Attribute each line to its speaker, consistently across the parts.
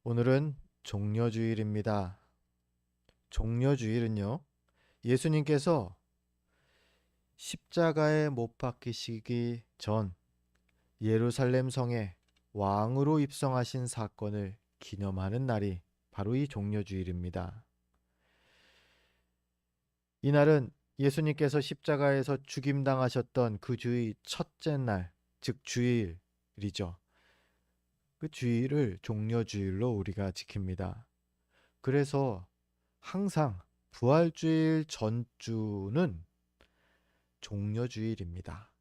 Speaker 1: 오늘은 종려주일입니다. 종려주일은요, 예수님께서 십자가에 못 박히시기 전 예루살렘 성에 왕으로 입성하신 사건을 기념하는 날이 바로 이 종려주일입니다. 이날은 예수님께서 십자가에서 죽임당하셨던 그 주의 첫째 날, 즉 주일이죠. 그 주일을 종려주일로 우리가 지킵니다. 그래서 항상 부활주일 전주는 종려주일입니다.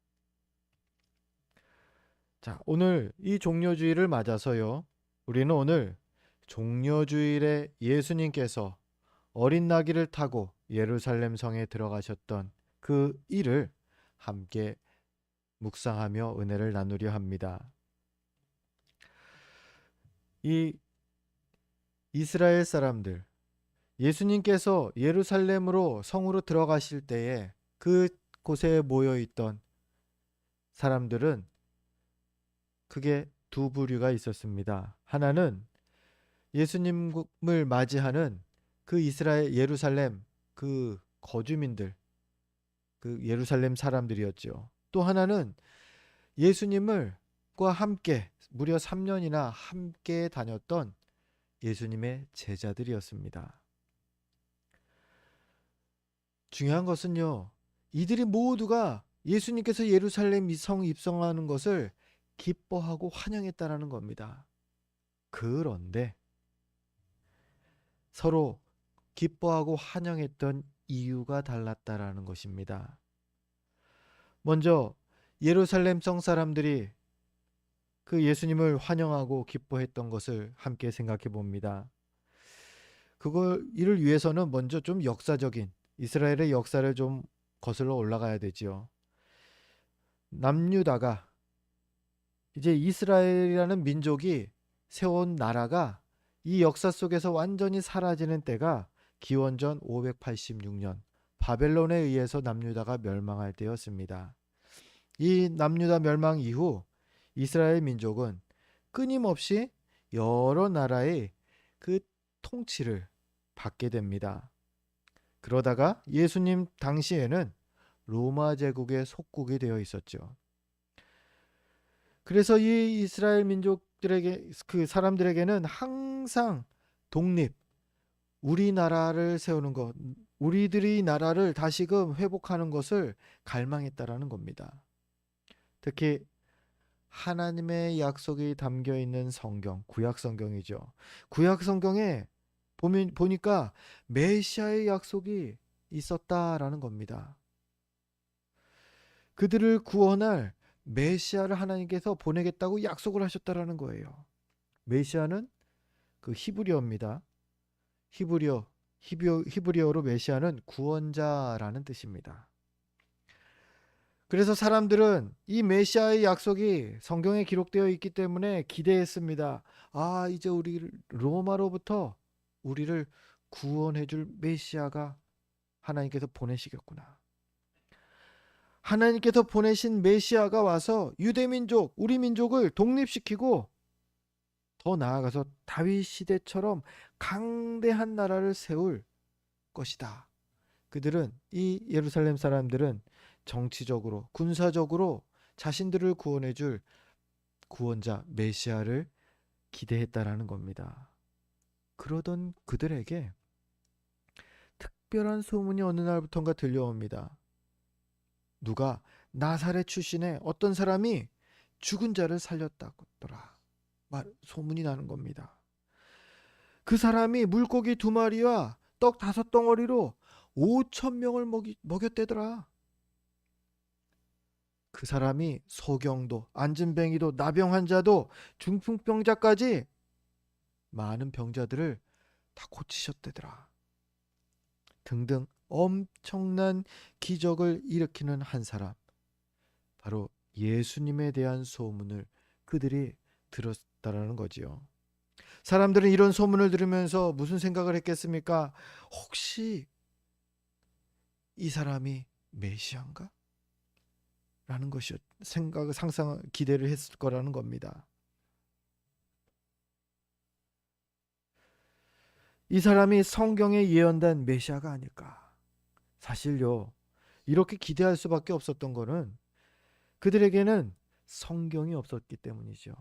Speaker 1: 자, 오늘 이 종려주일을 맞아서요. 우리는 오늘 종려주일에 예수님께서 어린 나귀를 타고 예루살렘 성에 들어가셨던 그 일을 함께 묵상하며 은혜를 나누려 합니다. 이 이스라엘 사람들, 예수님께서 예루살렘으로 성으로 들어가실 때에 그 곳에 모여 있던 사람들은 크게 두 부류가 있었습니다. 하나는 예수님을 맞이하는 그 이스라엘 예루살렘 그 거주민들, 그 예루살렘 사람들이었죠. 또 하나는 예수님을과 함께 무려 3년이나 함께 다녔던 예수님의 제자들이었습니다. 중요한 것은요. 이들이 모두가 예수님께서 예루살렘 성 입성하는 것을 기뻐하고 환영했다라는 겁니다. 그런데 서로 기뻐하고 환영했던 이유가 달랐다라는 것입니다. 먼저 예루살렘 성 사람들이 그 예수님을 환영하고 기뻐했던 것을 함께 생각해 봅니다. 이를 위해서는 먼저 좀 역사적인 이스라엘의 역사를 좀 거슬러 올라가야 되지요. 남유다가 이제 이스라엘이라는 민족이 세운 나라가 이 역사 속에서 완전히 사라지는 때가 기원전 586년 바벨론에 의해서 남유다가 멸망할 때였습니다. 이 남유다 멸망 이후 이스라엘 민족은 끊임없이 여러 나라의 그 통치를 받게 됩니다. 그러다가 예수님 당시에는 로마 제국의 속국이 되어 있었죠. 그래서 이 이스라엘 민족들에게 그 사람들에게는 항상 독립, 우리나라를 세우는 것, 우리들이 나라를 다시금 회복하는 것을 갈망했다라는 겁니다. 특히 하나님의 약속이 담겨 있는 성경, 구약 성경이죠. 구약 성경에 보니까 메시아의 약속이 있었다라는 겁니다. 그들을 구원할 메시아를 하나님께서 보내겠다고 약속을 하셨다라는 거예요. 메시아는 그 히브리어입니다. 히브리어로 메시아는 구원자라는 뜻입니다. 그래서 사람들은 이 메시아의 약속이 성경에 기록되어 있기 때문에 기대했습니다. 아, 이제 우리 로마로부터 우리를 구원해 줄 메시아가 하나님께서 보내시겠구나. 하나님께서 보내신 메시아가 와서 유대민족, 우리 민족을 독립시키고 더 나아가서 다윗 시대처럼 강대한 나라를 세울 것이다. 그들은 이 예루살렘 사람들은 정치적으로, 군사적으로 자신들을 구원해 줄 구원자 메시아를 기대했다라는 겁니다. 그러던 그들에게 특별한 소문이 어느 날부턴가 들려옵니다. 누가 나사렛 출신의 어떤 사람이 죽은 자를 살렸다더라. 소문이 나는 겁니다. 그 사람이 물고기 2마리와 떡 5덩어리로 5천 명을 먹였대더라. 그 사람이 소경도, 안진뱅이도, 나병 환자도, 중풍병자까지 많은 병자들을 다 고치셨대더라. 등등 엄청난 기적을 일으키는 한 사람. 바로 예수님에 대한 소문을 그들이 들었다라는 거지요. 사람들은 이런 소문을 들으면서 무슨 생각을 했겠습니까? 혹시 이 사람이 메시아인가? 라는 것이 상상 기대를 했을 거라는 겁니다. 이 사람이 성경에 예언된 메시아가 아닐까. 사실요, 이렇게 기대할 수밖에 없었던 거는 그들에게는 성경이 없었기 때문이죠.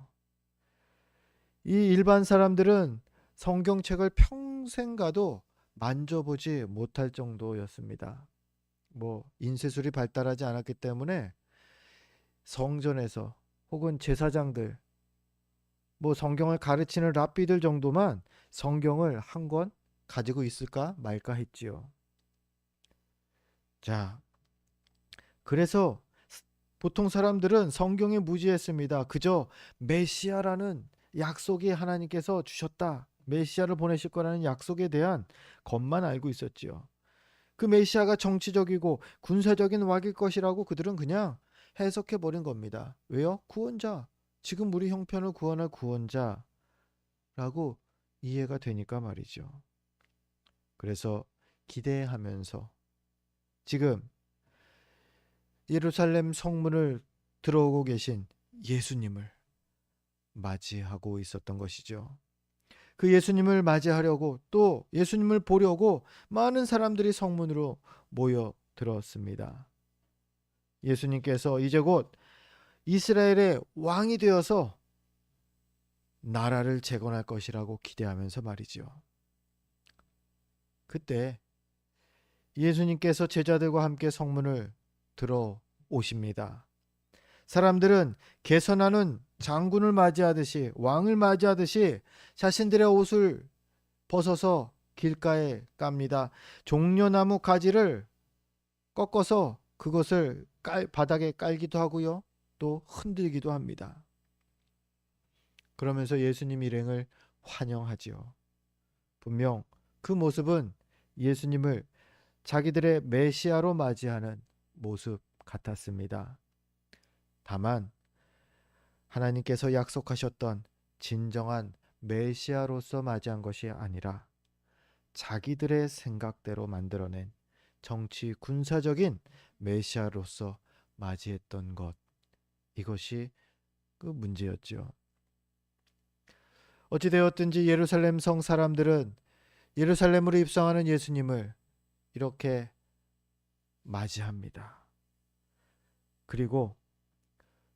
Speaker 1: 이 일반 사람들은 성경책을 평생 가도 만져보지 못할 정도였습니다. 인쇄술이 발달하지 않았기 때문에 성전에서 혹은 제사장들, 성경을 가르치는 랍비들 정도만 성경을 한 권 가지고 있을까 말까 했지요. 자, 그래서 보통 사람들은 성경에 무지했습니다. 그저 메시아라는 약속이 하나님께서 주셨다, 메시아를 보내실 거라는 약속에 대한 것만 알고 있었지요. 그 메시아가 정치적이고 군사적인 왁일 것이라고 그들은 그냥 해석해 버린 겁니다. 왜요? 구원자, 지금 우리 형편을 구원할 구원자라고 이해가 되니까 말이죠. 그래서 기대하면서 지금 예루살렘 성문을 들어오고 계신 예수님을 맞이하고 있었던 것이죠. 그 예수님을 맞이하려고, 또 예수님을 보려고 많은 사람들이 성문으로 모여들었습니다. 예수님께서 이제 곧 이스라엘의 왕이 되어서 나라를 재건할 것이라고 기대하면서 말이죠. 그때 예수님께서 제자들과 함께 성문을 들어오십니다. 사람들은 개선하는 장군을 맞이하듯이, 왕을 맞이하듯이 자신들의 옷을 벗어서 길가에 깝니다. 종려나무 가지를 꺾어서 그것을 바닥에 깔기도 하고요, 또 흔들기도 합니다. 그러면서 예수님 일행을 환영하지요. 분명 그 모습은 예수님을 자기들의 메시아로 맞이하는 모습 같았습니다. 다만 하나님께서 약속하셨던 진정한 메시아로서 맞이한 것이 아니라 자기들의 생각대로 만들어낸 정치 군사적인 메시아로서 맞이했던 것, 이것이 그 문제였죠. 어찌되었든지 예루살렘 성 사람들은 예루살렘으로 입성하는 예수님을 이렇게 맞이합니다. 그리고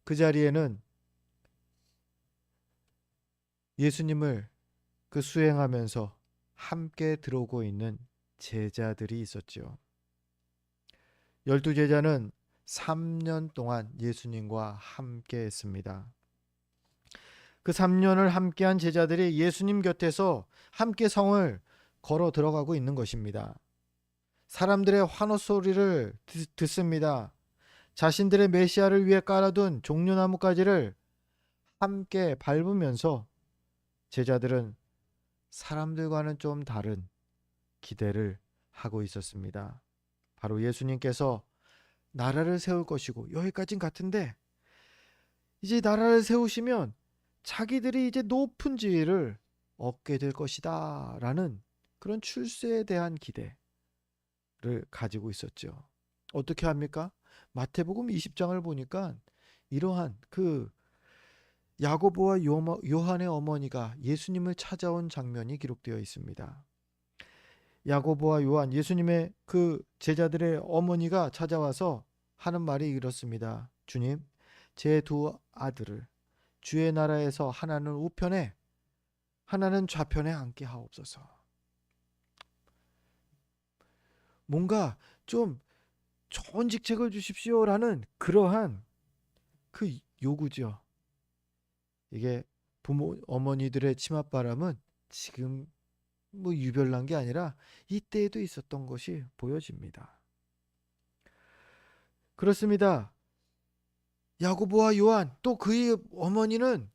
Speaker 1: 그 자리에는 예수님을 수행하면서 함께 들어오고 있는 제자들이 있었죠. 12제자는 3년 동안 예수님과 함께 했습니다. 그 3년을 함께한 제자들이 예수님 곁에서 함께 성을 걸어 들어가고 있는 것입니다. 사람들의 환호 소리를 듣습니다. 자신들의 메시아를 위해 깔아둔 종려나무가지를 함께 밟으면서 제자들은 사람들과는 좀 다른 기대를 하고 있었습니다. 바로 예수님께서 나라를 세울 것이고, 여기까진 같은데 이제 나라를 세우시면 자기들이 이제 높은 지위를 얻게 될 것이다 라는 그런 출세에 대한 기대를 가지고 있었죠. 어떻게 합니까? 마태복음 20장을 보니까 이러한 야고보와 요한의 어머니가 예수님을 찾아온 장면이 기록되어 있습니다. 야고보와 요한, 예수님의 그 제자들의 어머니가 찾아와서 하는 말이 이렇습니다. 주님, 제 두 아들을 주의 나라에서 하나는 우편에 하나는 좌편에 앉게 하옵소서. 뭔가 좀 좋은 직책을 주십시오라는 그러한 그 요구죠. 이게 부모 어머니들의 치맛바람은 지금 유별난 게 아니라 이때에도 있었던 것이 보여집니다. 그렇습니다. 야고보와 요한, 또 그의 어머니는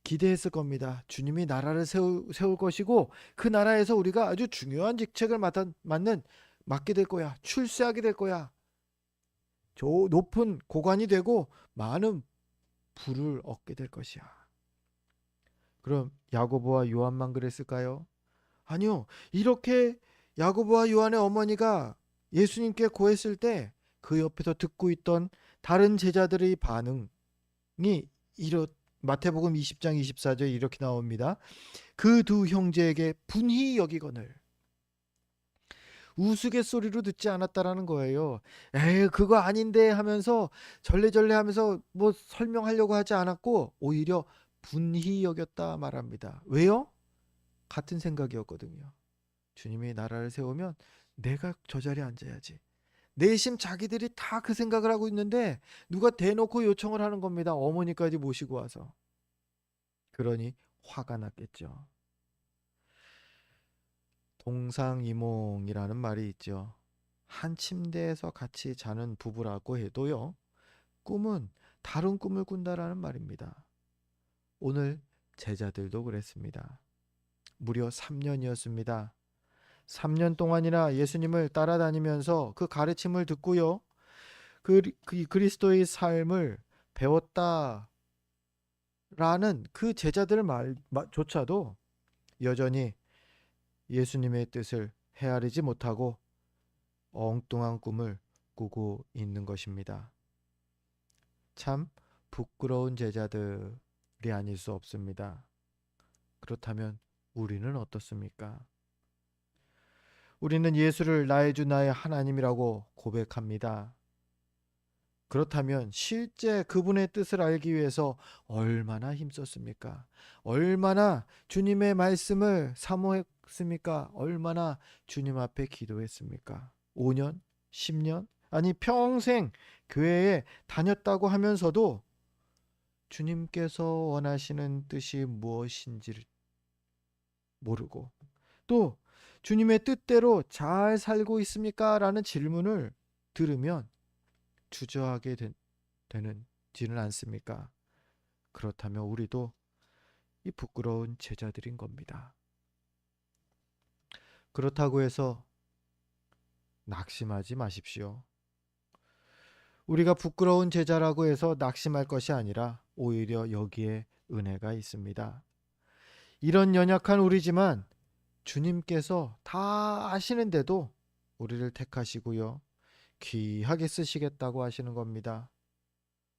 Speaker 1: 기대했을 겁니다. 주님이 나라를 세울 것이고 그 나라에서 우리가 아주 중요한 직책을 맡게 될 거야. 출세하게 될 거야. 저 높은 고관이 되고 많은 부를 얻게 될 것이야. 그럼 야고보와 요한만 그랬을까요? 아니요. 이렇게 야고보와 요한의 어머니가 예수님께 고했을 때 그 옆에서 듣고 있던 다른 제자들의 반응이 마태복음 20장 24절 이렇게 나옵니다. 그 두 형제에게 분히 여기거늘 우스갯소리로 듣지 않았다라는 거예요. 에이, 그거 아닌데 하면서 절레절레 하면서 뭐 설명하려고 하지 않았고 오히려 분히 여겼다 말합니다. 왜요? 같은 생각이었거든요. 주님이 나라를 세우면 내가 저 자리에 앉아야지. 내심 자기들이 다 그 생각을 하고 있는데 누가 대놓고 요청을 하는 겁니다. 어머니까지 모시고 와서. 그러니 화가 났겠죠. 동상이몽이라는 말이 있죠. 한 침대에서 같이 자는 부부라고 해도요. 꿈은 다른 꿈을 꾼다라는 말입니다. 오늘 제자들도 그랬습니다. 무려 3년이었습니다. 3년 동안이나 예수님을 따라다니면서 그 가르침을 듣고요. 그 그리스도의 삶을 배웠다라는 그 제자들 말조차도 여전히 예수님의 뜻을 헤아리지 못하고 엉뚱한 꿈을 꾸고 있는 것입니다. 참 부끄러운 제자들이 아닐 수 없습니다. 그렇다면 우리는 어떻습니까? 우리는 예수를 나의 주 나의 하나님이라고 고백합니다. 그렇다면 실제 그분의 뜻을 알기 위해서 얼마나 힘썼습니까? 얼마나 주님의 말씀을 사모했습니까? 얼마나 주님 앞에 기도했습니까? 5년? 10년? 아니 평생 교회에 다녔다고 하면서도 주님께서 원하시는 뜻이 무엇인지를 모르고 또 주님의 뜻대로 잘 살고 있습니까? 라는 질문을 들으면 주저하게 되는지는 않습니까? 그렇다면 우리도 이 부끄러운 제자들인 겁니다. 그렇다고 해서 낙심하지 마십시오. 우리가 부끄러운 제자라고 해서 낙심할 것이 아니라 오히려 여기에 은혜가 있습니다. 이런 연약한 우리지만 주님께서 다 아시는데도 우리를 택하시고요. 귀하게 쓰시겠다고 하시는 겁니다.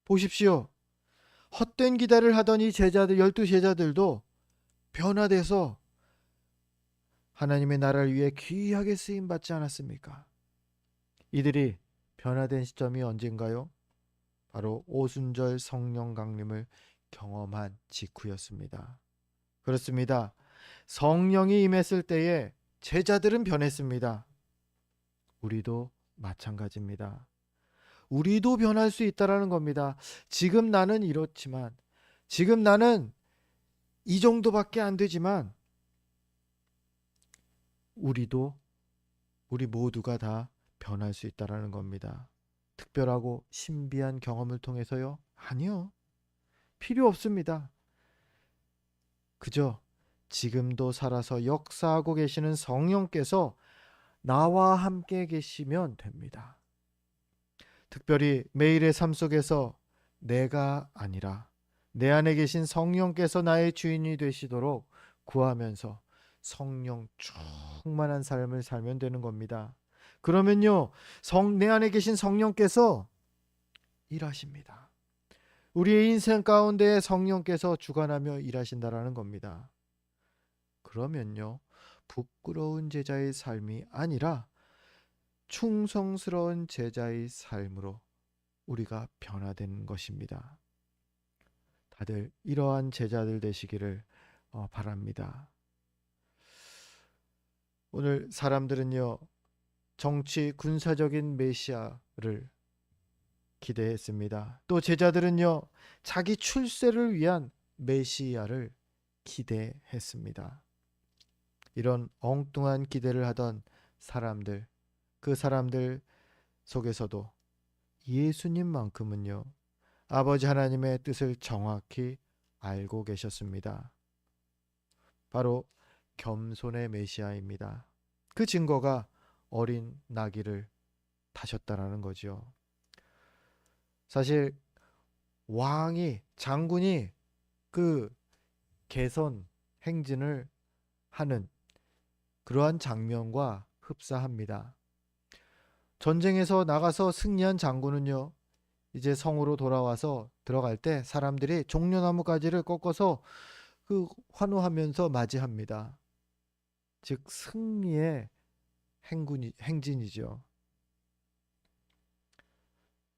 Speaker 1: 보십시오. 헛된 기대를 하던 이 제자들, 12제자들도 변화돼서 하나님의 나라를 위해 귀하게 쓰임받지 않았습니까? 이들이 변화된 시점이 언젠가요? 바로 오순절 성령 강림을 경험한 직후였습니다. 그렇습니다. 성령이 임했을 때에 제자들은 변했습니다. 우리도 마찬가지입니다. 우리도 변할 수 있다라는 겁니다. 지금 나는 이렇지만, 지금 나는 이 정도밖에 안 되지만, 우리 모두가 다 변할 수 있다라는 겁니다. 특별하고 신비한 경험을 통해서요? 아니요. 필요 없습니다. 그저 지금도 살아서 역사하고 계시는 성령께서 나와 함께 계시면 됩니다. 특별히 매일의 삶 속에서 내가 아니라 내 안에 계신 성령께서 나의 주인이 되시도록 구하면서 성령 충만한 삶을 살면 되는 겁니다. 그러면요, 내 안에 계신 성령께서 일하십니다. 우리의 인생 가운데 성령께서 주관하며 일하신다라는 겁니다. 그러면요, 부끄러운 제자의 삶이 아니라 충성스러운 제자의 삶으로 우리가 변화되는 것입니다. 다들 이러한 제자들 되시기를 바랍니다. 오늘 사람들은요, 정치 군사적인 메시아를 기대했습니다. 또 제자들은요, 자기 출세를 위한 메시아를 기대했습니다. 이런 엉뚱한 기대를 하던 사람들, 그 사람들 속에서도 예수님만큼은요, 아버지 하나님의 뜻을 정확히 알고 계셨습니다. 바로 겸손의 메시아입니다. 그 증거가 어린 나귀를 타셨다라는 거죠. 사실 장군이 그 개선 행진을 하는 그러한 장면과 흡사합니다. 전쟁에서 나가서 승리한 장군은요, 이제 성으로 돌아와서 들어갈 때 사람들이 종려나무 가지를 꺾어서 그 환호하면서 맞이합니다. 즉 승리의 행진이죠.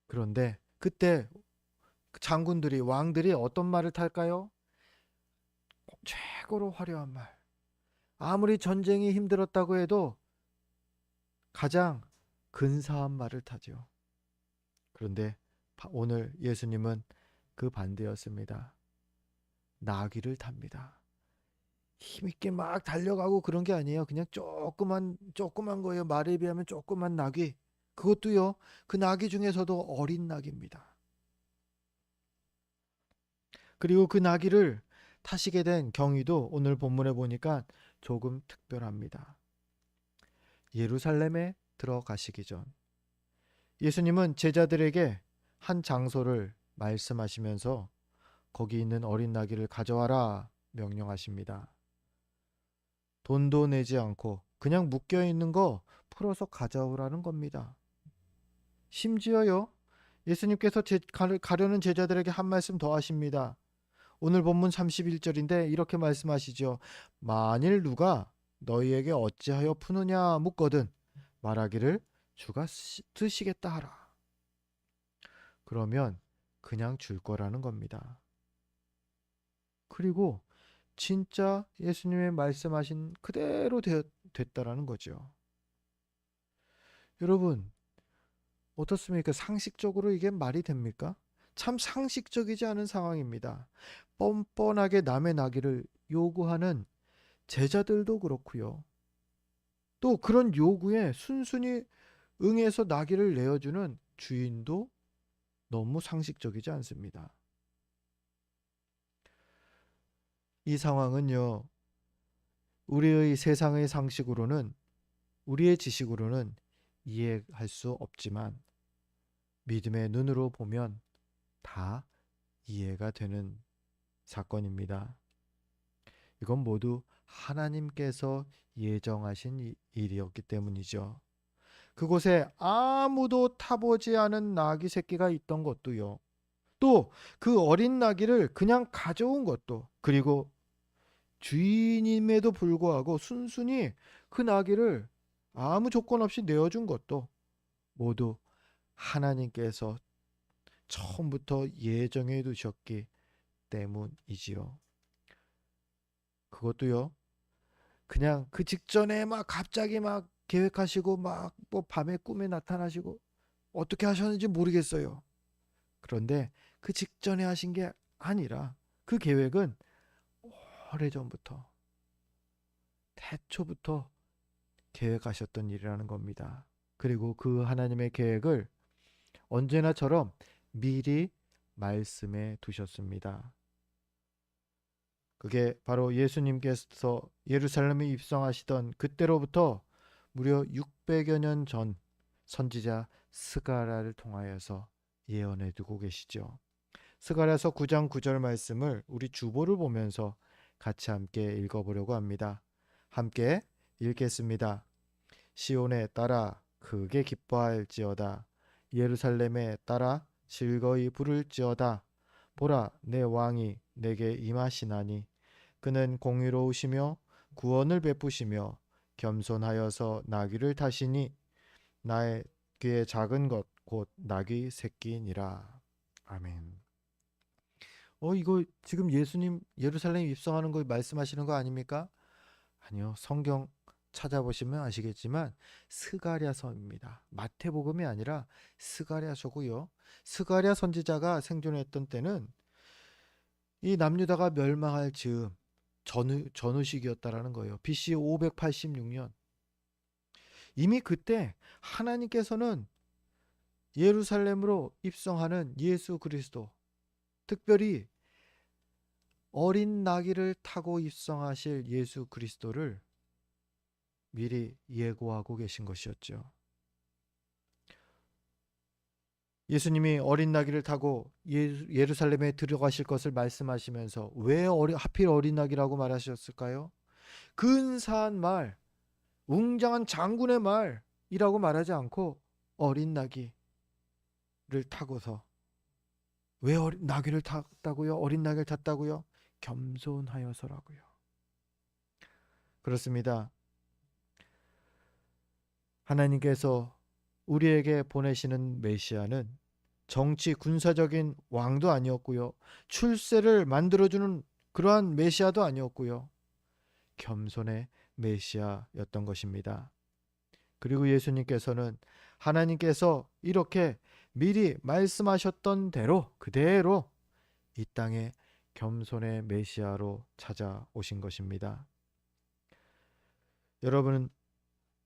Speaker 1: 그런데 그때 장군들이 왕들이 어떤 말을 탈까요? 최고로 화려한 말. 아무리 전쟁이 힘들었다고 해도 가장 근사한 말을 타죠. 그런데 오늘 예수님은 그 반대였습니다. 나귀를 탑니다. 힘있게 막 달려가고 그런 게 아니에요. 그냥 조그만 거예요. 말에 비하면 조그만 나귀. 그것도요, 그 나귀 중에서도 어린 나귀입니다. 그리고 그 나귀를 타시게 된 경위도 오늘 본문에 보니까 조금 특별합니다. 예루살렘에 들어가시기 전 예수님은 제자들에게 한 장소를 말씀하시면서 거기 있는 어린 나귀를 가져와라 명령하십니다. 돈도 내지 않고 그냥 묶여 있는 거 풀어서 가져오라는 겁니다. 심지어요, 예수님께서 가려는 제자들에게 한 말씀 더 하십니다. 오늘 본문 31절인데 이렇게 말씀하시죠. 만일 누가 너희에게 어찌하여 푸느냐 묻거든 말하기를 주가 드시겠다 하라. 그러면 그냥 줄 거라는 겁니다. 그리고 진짜 예수님의 말씀하신 그대로 됐다라는 거죠. 여러분, 어떻습니까? 상식적으로 이게 말이 됩니까? 참 상식적이지 않은 상황입니다. 뻔뻔하게 남의 나기를 요구하는 제자들도 그렇고요. 또 그런 요구에 순순히 응해서 나귀를 내어주는 주인도 너무 상식적이지 않습니다. 이 상황은요, 우리의 세상의 상식으로는, 우리의 지식으로는 이해할 수 없지만 믿음의 눈으로 보면 다 이해가 되는 사건입니다. 이건 모두 하나님께서 예정하신 일이었기 때문이죠. 그곳에 아무도 타보지 않은 나귀 새끼가 있던 것도요. 또 그 어린 나귀를 그냥 가져온 것도, 그리고 주인임에도 불구하고 순순히 그 나귀를 아무 조건 없이 내어준 것도 모두 하나님께서 처음부터 예정해 두셨기 때문이지요. 그것도요, 그냥 그 직전에 막 갑자기 막 계획하시고 막 뭐 밤에 꿈에 나타나시고 어떻게 하셨는지 모르겠어요. 그런데 그 직전에 하신 게 아니라 그 계획은 오래전부터, 태초부터 계획하셨던 일이라는 겁니다. 그리고 그 하나님의 계획을 언제나처럼 미리 말씀해 두셨습니다. 그게 바로 예수님께서 예루살렘에 입성하시던 그때로부터 무려 600여 년 전 선지자 스가랴를 통하여서 예언해 두고 계시죠. 스가랴서 9장 9절 말씀을 우리 주보를 보면서 같이 함께 읽어보려고 합니다. 함께 읽겠습니다. 시온에 따라 크게 기뻐할지어다. 예루살렘에 따라 즐거이 부를지어다. 보라, 내 왕이 내게 임하시나니 그는 공의로우시며 구원을 베푸시며 겸손하여서 나귀를 타시니 나의 귀에 작은 것 곧 나귀 새끼니라. 아멘. 이거 지금 예수님 예루살렘 입성하는 거 말씀하시는 거 아닙니까? 아니요. 성경 찾아보시면 아시겠지만 스가랴서입니다. 마태복음이 아니라 스가랴서고요. 스가랴 선지자가 생존했던 때는 이 남유다가 멸망할 즈음 전후식이었다라는 거예요. BC 586년. 이미 그때 하나님께서는 예루살렘으로 입성하는 예수 그리스도, 특별히 어린 나귀를 타고 입성하실 예수 그리스도를 미리 예고하고 계신 것이었죠. 예수님이 어린 나귀를 타고 예루살렘에 들어가실 것을 말씀하시면서 왜 하필 어린 나귀라고 말하셨을까요? 근사한 말, 웅장한 장군의 말이라고 말하지 않고 어린 나귀를 타고서 왜 나귀를 탔다고요? 어린 나귀를 탔다고요? 겸손하여서라고요. 그렇습니다. 하나님께서 우리에게 보내시는 메시아는 정치 군사적인 왕도 아니었고요. 출세를 만들어주는 그러한 메시아도 아니었고요. 겸손의 메시아였던 것입니다. 그리고 예수님께서는 하나님께서 이렇게 미리 말씀하셨던 대로 그대로 이 땅에 겸손의 메시아로 찾아오신 것입니다. 여러분은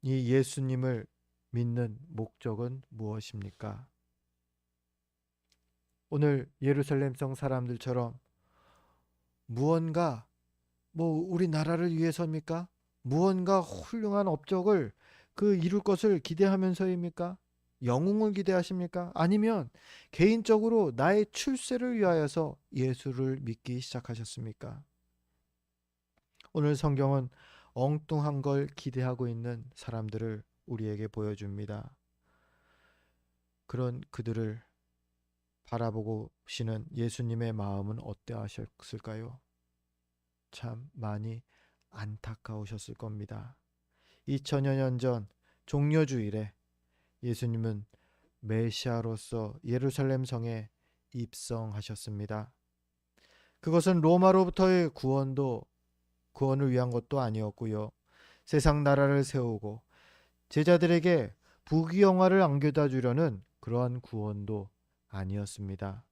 Speaker 1: 이 예수님을 믿는 목적은 무엇입니까? 오늘 예루살렘성 사람들처럼 무언가 우리 나라를 위해서입니까? 무언가 훌륭한 업적을 이룰 것을 기대하면서입니까? 영웅을 기대하십니까? 아니면 개인적으로 나의 출세를 위하여서 예수를 믿기 시작하셨습니까? 오늘 성경은 엉뚱한 걸 기대하고 있는 사람들을 우리에게 보여줍니다. 그런 그들을 바라보시는 예수님의 마음은 어떠하셨을까요? 참 많이 안타까우셨을 겁니다. 2000여 년 전 종려주일에 예수님은 메시아로서 예루살렘 성에 입성하셨습니다. 그것은 로마로부터의 구원을 위한 것도 아니었고요. 세상 나라를 세우고 제자들에게 부귀영화를 안겨다 주려는 그러한 구원도 아니었습니다.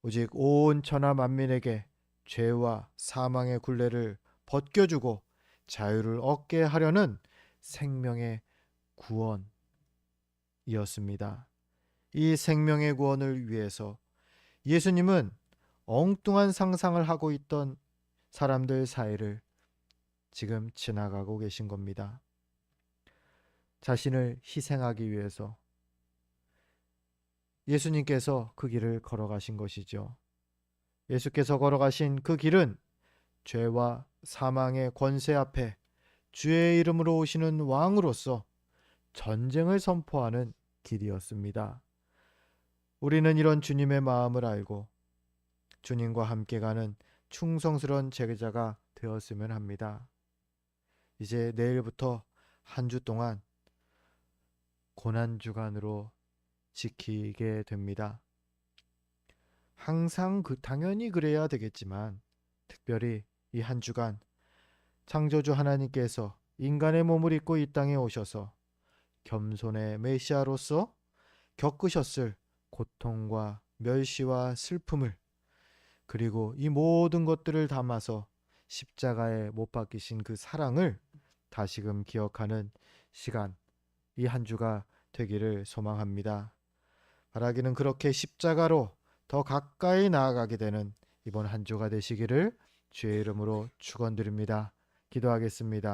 Speaker 1: 오직 온 천하 만민에게 죄와 사망의 굴레를 벗겨주고 자유를 얻게 하려는 생명의 구원이었습니다. 이 생명의 구원을 위해서 예수님은 엉뚱한 상상을 하고 있던 사람들 사이를 지금 지나가고 계신 겁니다. 자신을 희생하기 위해서 예수님께서 그 길을 걸어가신 것이죠. 예수께서 걸어가신 그 길은 죄와 사망의 권세 앞에 주의 이름으로 오시는 왕으로서 전쟁을 선포하는 길이었습니다. 우리는 이런 주님의 마음을 알고 주님과 함께 가는 충성스러운 제자가 되었으면 합니다. 이제 내일부터 한 주 동안 고난주간으로 지키게 됩니다. 항상 당연히 그래야 되겠지만 특별히 이 한 주간 창조주 하나님께서 인간의 몸을 입고 이 땅에 오셔서 겸손의 메시아로서 겪으셨을 고통과 멸시와 슬픔을 그리고 이 모든 것들을 담아서 십자가에 못 박히신 그 사랑을 다시금 기억하는 시간, 이 한 주가 되기를 소망합니다. 바라기는 그렇게 십자가로 더 가까이 나아가게 되는 이번 한 주가 되시기를 주의 이름으로 축원드립니다. 기도하겠습니다.